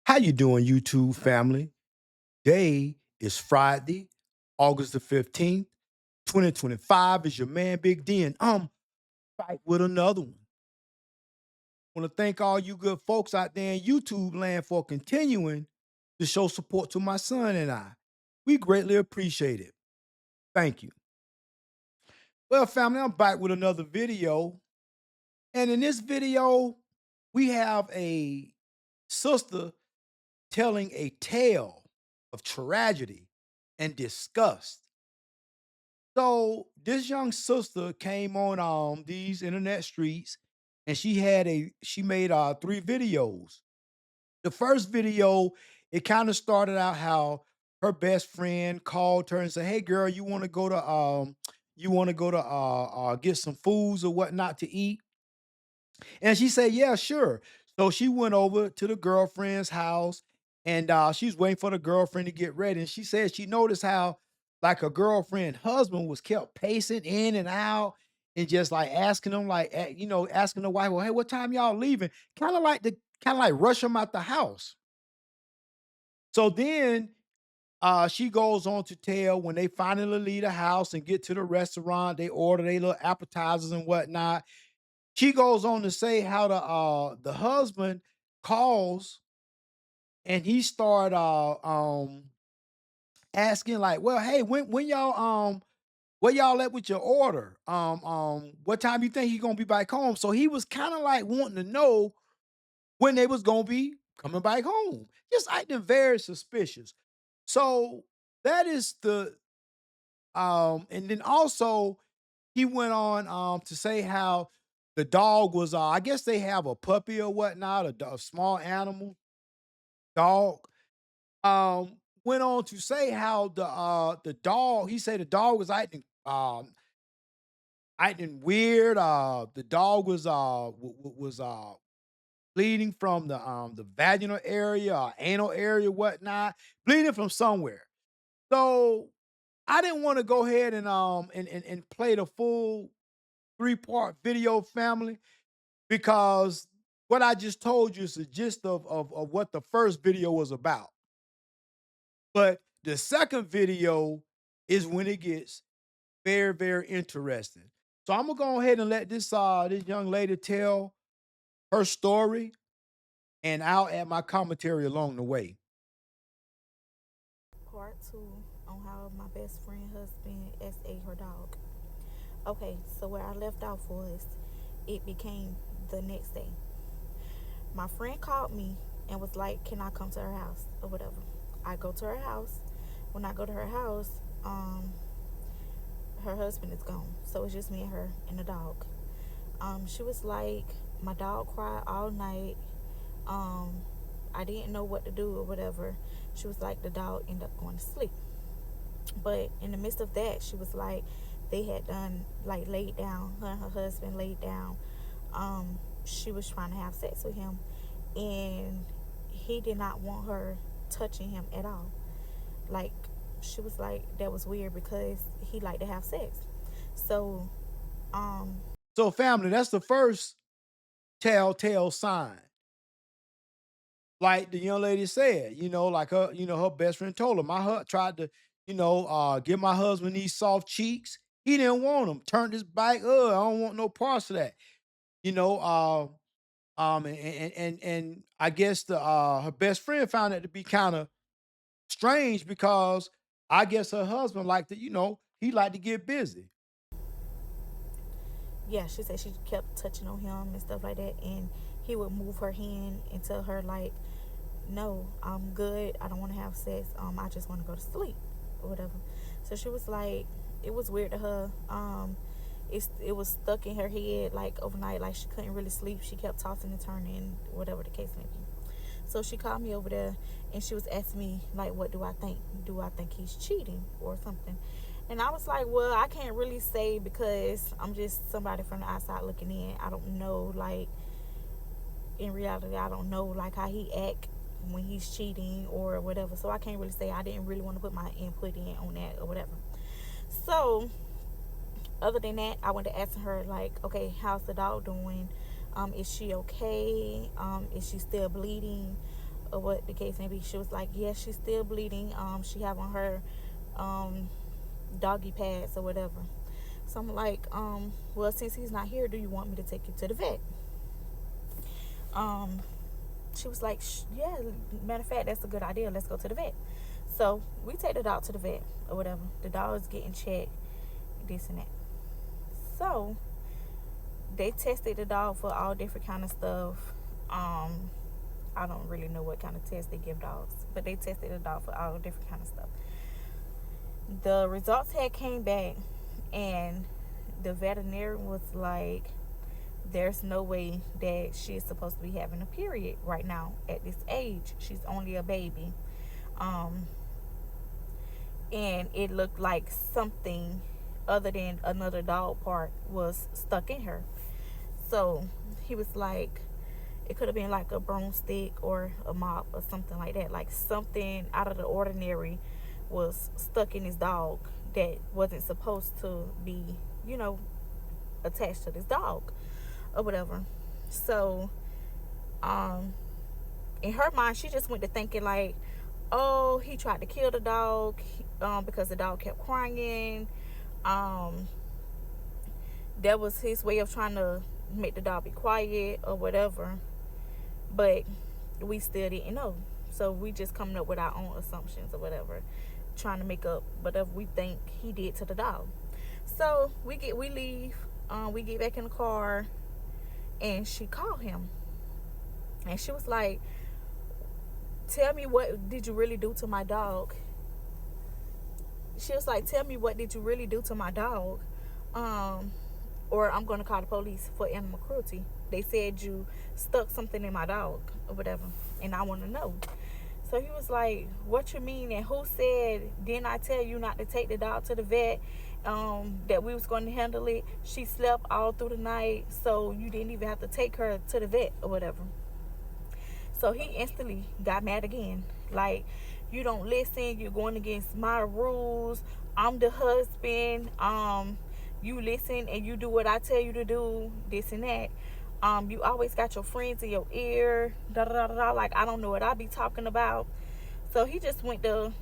How you doing, YouTube family? Today is Friday, August the 15th, 2025. Is your man Big D, and I'm back with another one. Want to thank all you good folks out there in YouTube land for continuing to show support to my son and I. We greatly appreciate it. Thank you. Well, family, I'm back with another video. And in this video, we have a sister telling a tale of tragedy and disgust. So this young sister came on these internet streets and she made three videos. The first video, it kind of started out how her best friend called her and said, "Hey girl, you want to go to get some foods or whatnot to eat?" And she said, "Yeah, sure." So she went over to the girlfriend's house and she was waiting for the girlfriend to get ready. And she said she noticed how, like, her girlfriend husband was kept pacing in and out and just like asking them, like, asking the wife, "Well, hey, what time y'all leaving?" Kind of like rush them out the house. So then she goes on to tell when they finally leave the house and get to the restaurant, they order their little appetizers and whatnot. She goes on to say how the husband calls and he start asking like, "Well, hey, when y'all where y'all at with your order? What time you think he gonna be back home?" So he was kind of like wanting to know when they was gonna be coming back home, just acting very suspicious. So that is the and then also he went on to say how the dog was I guess they have a puppy or whatnot, a small animal dog. Went on to say how the dog, he said the dog was acting weird. The dog was was bleeding from the vaginal area, anal area, whatnot, bleeding from somewhere. So I didn't want to go ahead and and play the full three-part video, family, because what I just told you is the gist of what the first video was about. But the second video is when it gets very, very interesting. So I'm gonna go ahead and let this young lady tell her story, and I'll add my commentary along the way. Part two on how my best friend husband SA her dog. Okay, so where I left off was it became the next day. My friend called me and was like, "Can I come to her house or whatever?" I go to her house. When I go to her house, her husband is gone, so it's just me and her and the dog. She was like, "My dog cried all night. Um, I didn't know what to do or whatever." She was like, the dog ended up going to sleep. But in the midst of that, she was like, they had done like laid down. Her and her husband laid down. She was trying to have sex with him, and he did not want her touching him at all. Like, she was like, that was weird because he liked to have sex. So, um, So, family, that's the first telltale sign. Like the young lady said, like her best friend told her, tried to, give my husband these soft cheeks. He didn't want them. Turned his back. I don't want no parts of that. You know, and I guess the her best friend found it to be kind of strange because I guess her husband liked to, he liked to get busy. yeah, she said she kept touching on him and stuff like that, and he would move her hand and tell her like, "No, I'm good. I don't want to have sex. I just want to go to sleep or whatever." So she was like, it was weird to her. It was stuck in her head like overnight, like she couldn't really sleep. She kept tossing and turning, whatever the case may be. So she called me over there and she was asking me like, what do I think? Do I think he's cheating or something? And I was like, well, I can't really say because I'm just somebody from the outside looking in. I don't know, like, in reality, I don't know like how he act when he's cheating or whatever. So I can't really say. I didn't really want to put my input in on that or whatever. So other than that, I went to asking her like, okay, how's the dog doing? Is she okay? Is she still bleeding? or what the case may be. She was like, yes, she's still bleeding. She have on her um, doggy pads or whatever. So I'm like, well, since he's not here, do you want me to take you to the vet? Um, she was like, yeah, matter of fact, that's a good idea. Let's go to the vet. So we take the dog to the vet or whatever. The dog is getting checked, this and that. So they tested the dog for all different kind of stuff. I don't really know what kind of test they give dogs, but they tested the dog for all different kind of stuff. The results had came back, and the veterinarian was like, there's no way that she is supposed to be having a period right now at this age. She's only a baby. Um, and it looked like something other than another dog part was stuck in her. So he was like, it could have been like a broomstick or a mop or something like that. Like something out of the ordinary was stuck in his dog that wasn't supposed to be, you know, attached to this dog or whatever. So, in her mind, she just went to thinking like, oh, he tried to kill the dog because the dog kept crying. Um, that was his way of trying to make the dog be quiet or whatever. But we still didn't know. So we just coming up with our own assumptions or whatever, trying to make up whatever we think he did to the dog. So we leave, we get back in the car, and she called him, and she was like, "Tell me, what did you really do to my dog?" She was like, "Tell me, what did you really do to my dog? Um, or I'm gonna call the police for animal cruelty. They said you stuck something in my dog or whatever, and I want to know." So he was like, "What you mean? And who said, didn't I tell you not to take the dog to the vet? That we was going to handle it? She slept all through the night, so you didn't even have to take her to the vet or whatever." So he instantly got mad again. Like, you don't listen. You're going against my rules. I'm the husband. You listen and you do what I tell you to do. This and that. You always got your friends in your ear. Da da da da. Like, I don't know what I be talking about. So he just went to,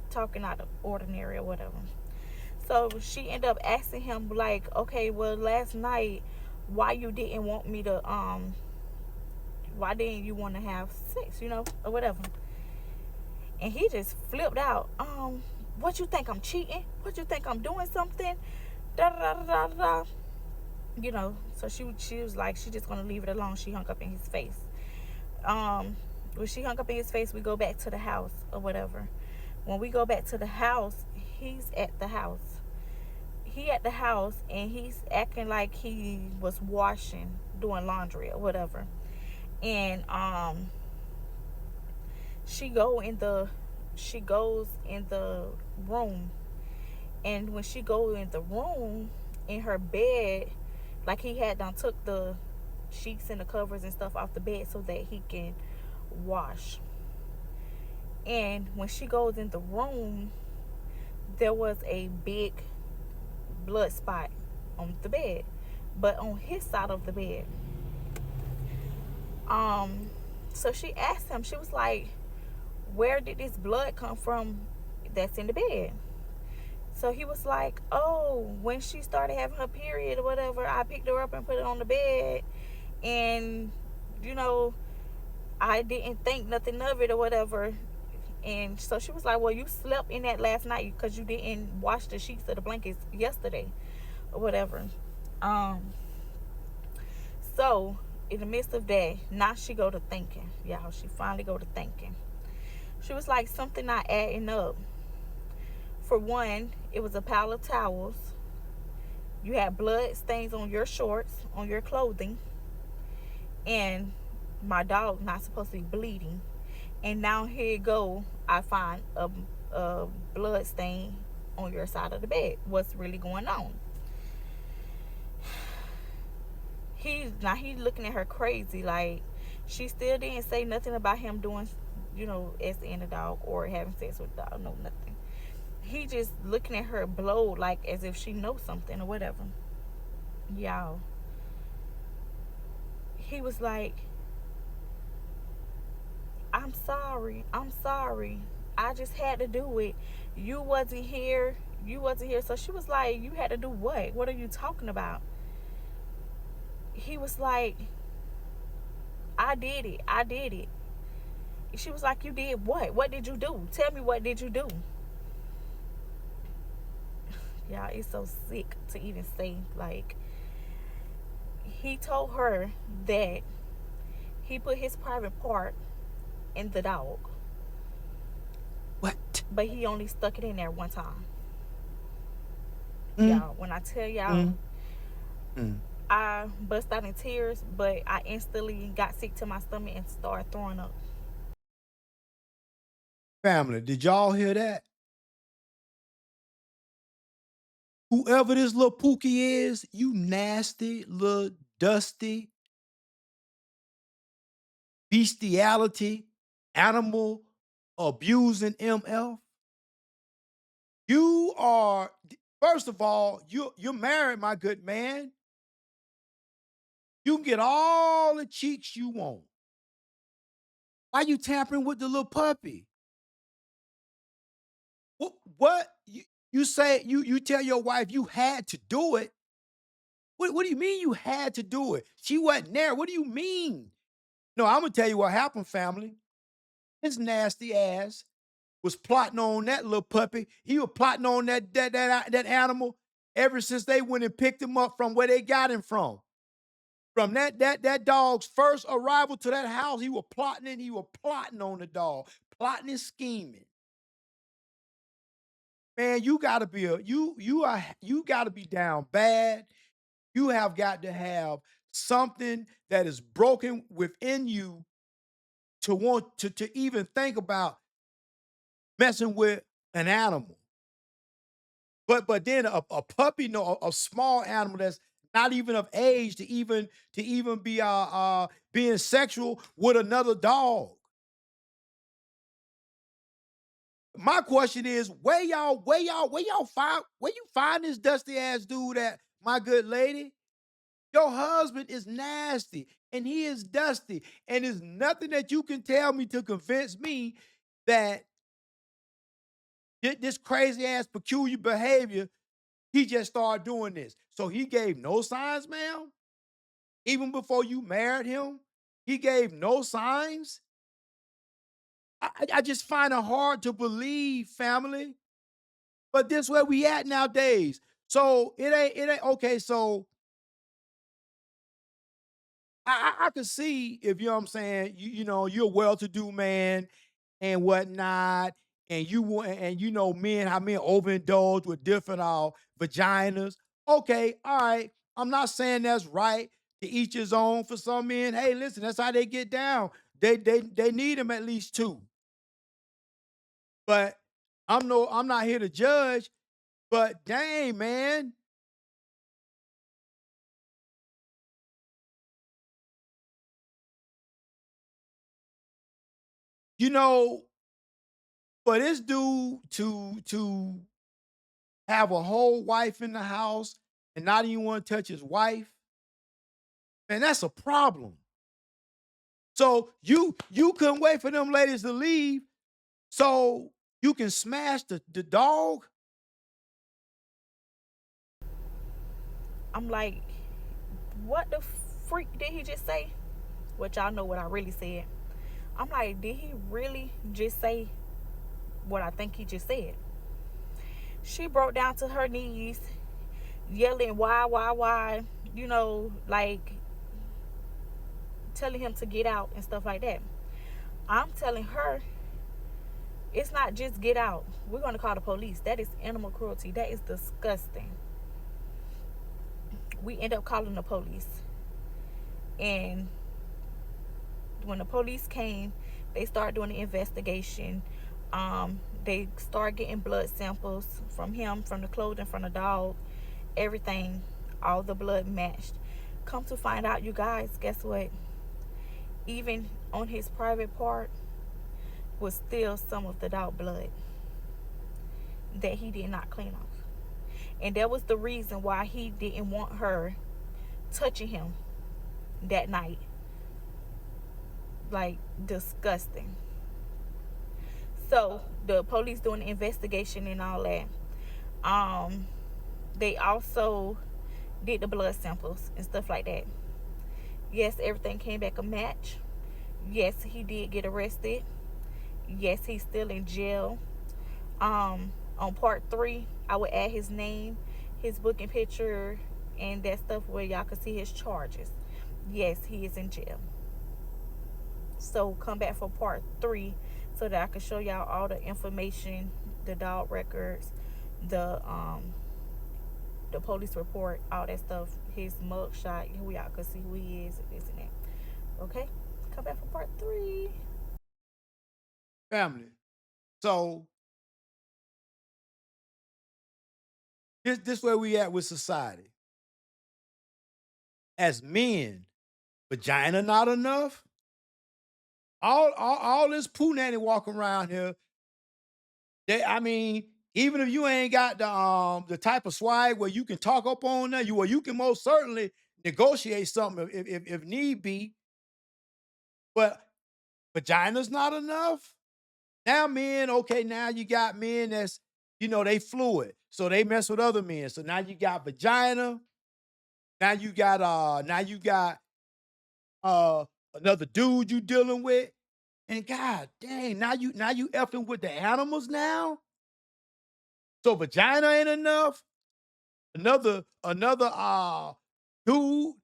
talking out of ordinary or whatever. So she ended up asking him like, okay, well, last night, why you didn't want me to why didn't you want to have sex, or whatever? And he just flipped out. What you think, I'm cheating? What you think, I'm doing something? Da da da da da. So she was like, she just gonna leave it alone. She hung up in his face. When she hung up in his face, we go back to the house or whatever. When we go back to the house, he's at the house. He at the house, and he's acting like he was washing, doing laundry or whatever. And she goes in the room, and when she goes in the room, in her bed, like, he had done took the sheets and the covers and stuff off the bed so that he can wash. And when she goes in the room, there was a big blood spot on the bed, but on his side of the bed. So she asked him, she was like, where did this blood come from that's in the bed? So he was like, oh, when she started having her period or whatever, I picked her up and put it on the bed, and I didn't think nothing of it or whatever. And so she was like, well, you slept in that last night because you didn't wash the sheets or the blankets yesterday or whatever. So in the midst of that, now she go to thinking, y'all. She finally go to thinking. She was like, something not adding up. For one, it was a pile of towels. You had blood stains on your shorts, on your clothing, and my dog not supposed to be bleeding. And now here you go, I find a blood stain on your side of the bed. What's really going on? He's looking at her crazy. Like, she still didn't say nothing about him doing, SN the dog or having sex with the dog. No, nothing. He just looking at her blowed, like as if she knows something or whatever. Y'all. He was like, sorry. I'm sorry. I just had to do it. You wasn't here. You wasn't here. So she was like, you had to do what? What are you talking about? He was like, I did it. I did it. She was like, you did what? What did you do? Tell me, what did you do? Y'all, it's so sick to even say. Like, he told her that he put his private part in the dog, What? but he only stuck it in there one time. Mm, Y'all, when I tell y'all, mm, mm. I bust out in tears, but I instantly got sick to my stomach and started throwing up. Family, did y'all hear that? Whoever this little Pookie is, you nasty little dusty bestiality, animal abusing MF. You are, first of all, you're married, my good man. You can get all the cheeks you want. Why you tampering with the little puppy? What you say? You tell your wife you had to do it. What do you mean you had to do it? She wasn't there. What do you mean? No, I'm gonna tell you what happened, family. His nasty ass was plotting on that little puppy. He was plotting on that animal ever since they went and picked him up from where they got him from. From that dog's first arrival to that house, he was plotting on the dog, plotting and scheming. Man, you gotta be you gotta be down bad. You have got to have something that is broken within you to want to even think about messing with an animal. But then a puppy, no, a small animal that's not even of age to even be being sexual with another dog. My question is, where you find this dusty ass dude at, my good lady? Your husband is nasty and he is dusty, and there's nothing that you can tell me to convince me that this crazy ass peculiar behavior, he just started doing this. So he gave no signs, ma'am? Even before you married him, he gave no signs? I just find it hard to believe, family. But this where we at nowadays. So it ain't okay. So I can see, if you know what I'm saying, you're a well-to-do man and whatnot, and you want, and men, how men overindulge with different vaginas. Okay, all right. I'm not saying that's right, to each his own. For some men, hey, listen, that's how they get down. They need them at least two. But I'm not here to judge. But dang, man, you know, for this dude to have a whole wife in the house and not even want to touch his wife, man, that's a problem. So you couldn't wait for them ladies to leave so you can smash the dog. I'm like, what the freak did he just say? Which y'all know what I really said. I'm like, did he really just say what I think he just said? She broke down to her knees, yelling, why, like telling him to get out and stuff like that. I'm telling her, it's not just get out. We're going to call the police. That is animal cruelty. That is disgusting. We end up calling the police. And when the police came, they started doing the investigation. They start getting blood samples from him, from the clothing, from the dog, everything. All the blood matched. Come to find out, you guys, guess what? Even on his private part was still some of the dog blood that he did not clean off. And that was the reason why he didn't want her touching him that night. Like, disgusting. So the police doing the investigation and all that. Um, they also did the blood samples and stuff like that. Yes, everything came back a match. Yes, he did get arrested. Yes, he's still in jail. On part three, I would add his name, his booking picture, and that stuff where y'all can see his charges. Yes, he is in jail. So come back for part three so that I can show y'all all the information, the dog records, the police report, all that stuff, his mug shot, who y'all can see who he is, this and that. Okay? Come back for part three. Family. So this where we at with society. As men, vagina not enough. All this poo nanny walking around here. I mean, even if you ain't got the type of swag where you can talk up on that, you can most certainly negotiate something if need be. But vagina's not enough. Now men, okay, now you got men that's they fluid, so they mess with other men. So now you got vagina. Now you got another dude you dealing with, and god dang, now you effing with the animals now. So vagina ain't enough. Another dude, you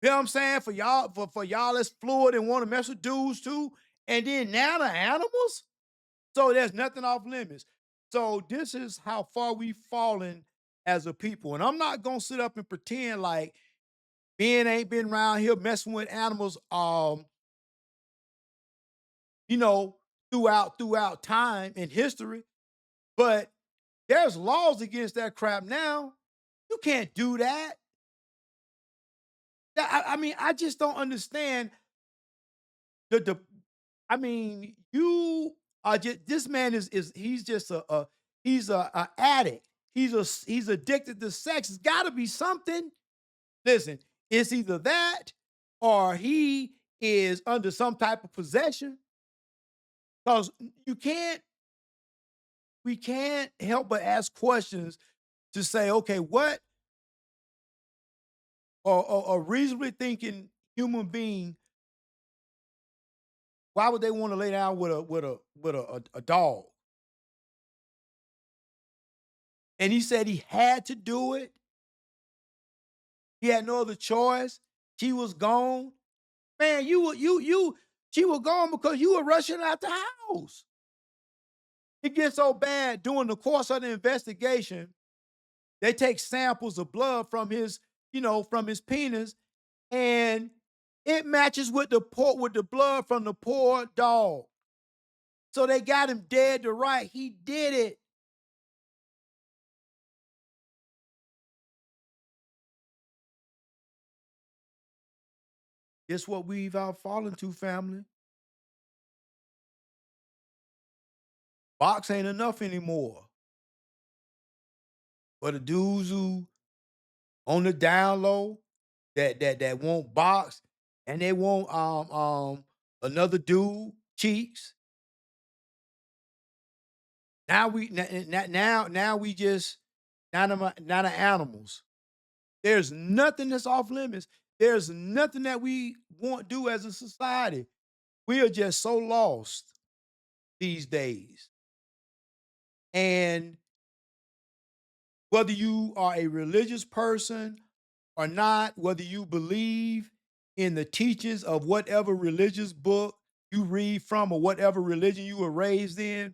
know what I'm saying? For y'all that's fluid and want to mess with dudes too. And then now the animals? So there's nothing off limits. So this is how far we've fallen as a people. And I'm not gonna sit up and pretend like men ain't been around here messing with animals you know, throughout time and history. But there's laws against that crap now. You can't do that. I mean, I just don't understand the I mean, you are just this man is he's just a addict. He's addicted to sex. It's got to be something. Listen, it's either that or he is under some type of possession. Because you can't we can't help but ask questions to say, okay, what or a reasonably thinking human being, why would they want to lay down with a dog? And he said he had to do it. He had no other choice. She was gone. Man, she was gone because you were rushing out the house. It gets so bad during the course of the investigation, they take samples of blood from from his penis, and it matches with the blood from the poor dog. So they got him dead to right. He did it. It's what we've fallen to, family. Box ain't enough anymore. For the dudes who on the down low that want box and they want another dude cheeks. Now we just not the animals. There's nothing that's off limits. There's nothing that we won't do as a society. We are just so lost these days. And whether you are a religious person or not, whether you believe in the teachings of whatever religious book you read from or whatever religion you were raised in,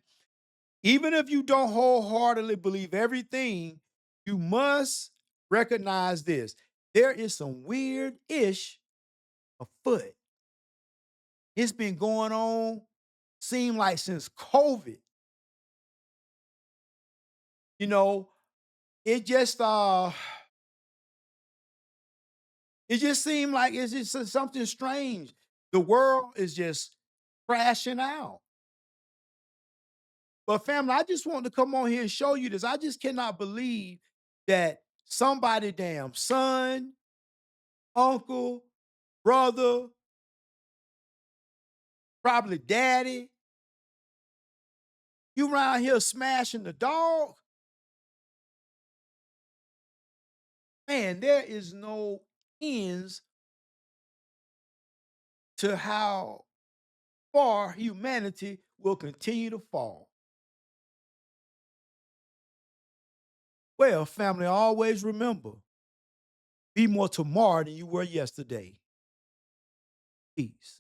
even if you don't wholeheartedly believe everything, you must recognize this. There is some weird ish afoot. It's been going on, seem like since COVID. You know, it just it just seemed like it's just something strange. The world is just crashing out. But family, I just wanted to come on here and show you this. I just cannot believe that somebody damn son, uncle, brother, probably daddy, You around here smashing the dog? Man, there is no ends to how far humanity will continue to fall. Well, family, always remember, be more tomorrow than you were yesterday. Peace.